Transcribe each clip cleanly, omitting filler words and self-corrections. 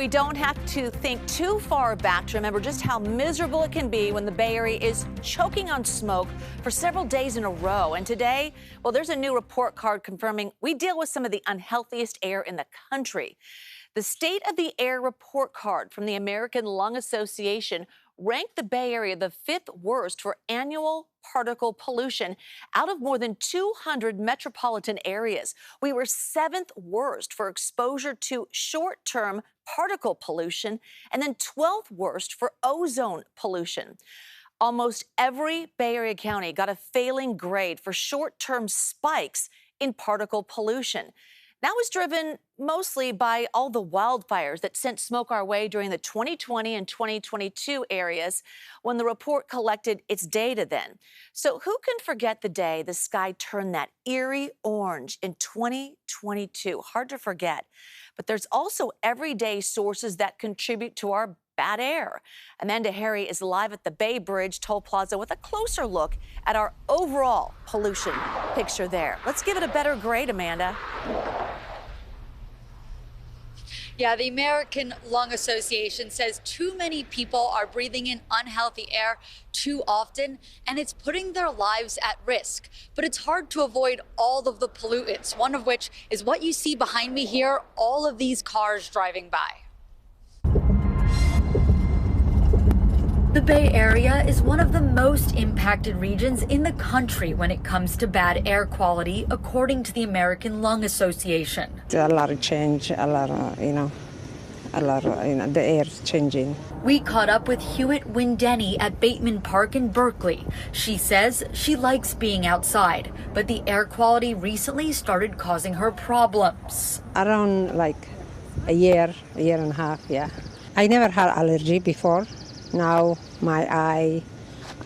we don't have to think too far back to remember just how miserable it can be when the Bay Area is choking on smoke for several days in a row. And today, well, there's a new report card confirming we deal with some of the unhealthiest air in the country. The State of the Air report card from the American Lung Association ranked the Bay Area the 5th worst for annual particle pollution out of more than 200 metropolitan areas. We were 7th worst for exposure to short-term particle pollution and then 12th worst for ozone pollution. Almost every Bay Area county got a failing grade for short-term spikes in particle pollution. That was driven mostly by all the wildfires that sent smoke our way during the 2020 and 2022 areas when the report collected its data then. So who can forget the day the sky turned that eerie orange in 2022? Hard to forget. But there's also everyday sources that contribute to our bad air. Amanda Harry is live at the Bay Bridge Toll Plaza with a closer look at our overall pollution picture there. Let's give it a better grade, Amanda. Yeah, the American Lung Association says too many people are breathing in unhealthy air too often, and it's putting their lives at risk. But it's hard to avoid all of the pollutants, one of which is what you see behind me here, all of these cars driving by. The Bay Area is one of the most impacted regions in the country when it comes to bad air quality, according to the American Lung Association. A lot of change, the air changing. We caught up with Hewitt Windeni at Bateman Park in Berkeley. She says she likes being outside, but the air quality recently started causing her problems. Around like a year and a half, yeah. I never had allergy before. Now my eye,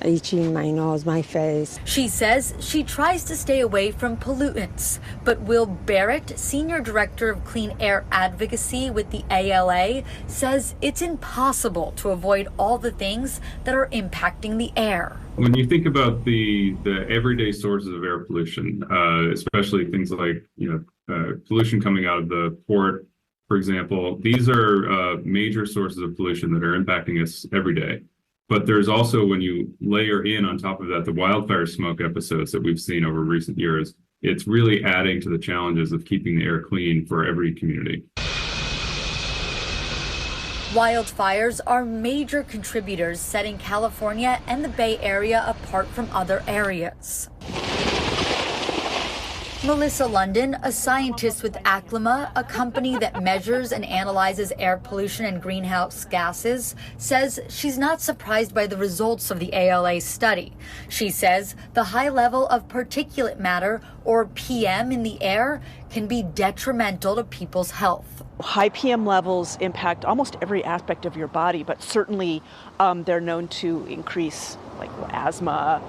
itching, my nose, my face. She says she tries to stay away from pollutants, but Will Barrett, Senior Director of Clean Air Advocacy with the ALA, says it's impossible to avoid all the things that are impacting the air. When you think about the everyday sources of air pollution, especially things like pollution coming out of the port, for example, these are major sources of pollution that are impacting us every day. But there's also, when you layer in on top of that, the wildfire smoke episodes that we've seen over recent years, it's really adding to the challenges of keeping the air clean for every community. Wildfires are major contributors, setting California and the Bay Area apart from other areas. Melissa London, a scientist with Aclima, a company that measures and analyzes air pollution and greenhouse gases, says she's not surprised by the results of the ALA study. She says the high level of particulate matter, or PM, in the air can be detrimental to people's health. High PM levels impact almost every aspect of your body, but certainly they're known to increase like asthma,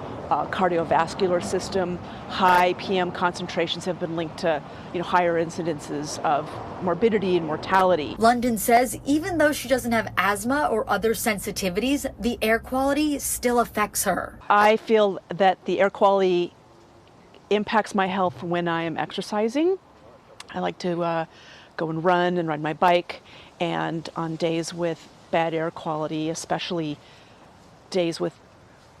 cardiovascular system. High PM concentrations have been linked to higher incidences of morbidity and mortality. London says even though she doesn't have asthma or other sensitivities, the air quality still affects her. I feel that the air quality impacts my health when I am exercising. I like to go and run and ride my bike, and on days with bad air quality, especially days with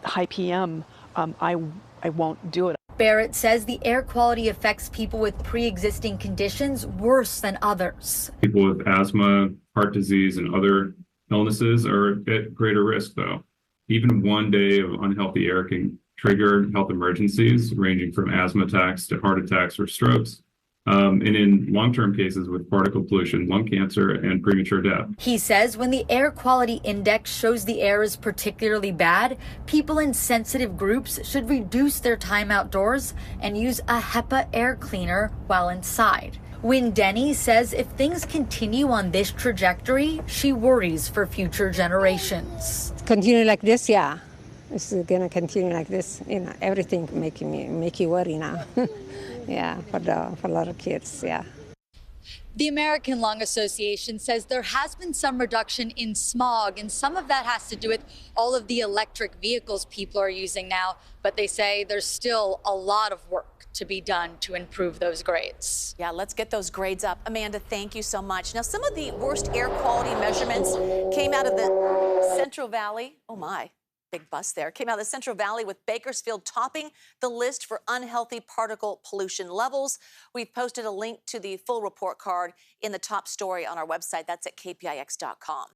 high PM, I won't do it. Barrett says the air quality affects people with pre-existing conditions worse than others. People with asthma, heart disease, and other illnesses are at greater risk, though. Even one day of unhealthy air can trigger health emergencies, ranging from asthma attacks to heart attacks or strokes. And in long-term cases with particle pollution, lung cancer, and premature death. He says when the air quality index shows the air is particularly bad, people in sensitive groups should reduce their time outdoors and use a HEPA air cleaner while inside. Windeni says if things continue on this trajectory, she worries for future generations. Continue like this, yeah. It's gonna continue like this. Everything make you worry now. Yeah, for a lot of kids, yeah. The American Lung Association says there has been some reduction in smog, and some of that has to do with all of the electric vehicles people are using now. But they say there's still a lot of work to be done to improve those grades. Yeah, let's get those grades up. Amanda, thank you so much. Now, some of the worst air quality measurements came out of the Central Valley. Oh, my. Big bus there. Came out of the Central Valley with Bakersfield topping the list for unhealthy particle pollution levels. We've posted a link to the full report card in the top story on our website. That's at kpix.com.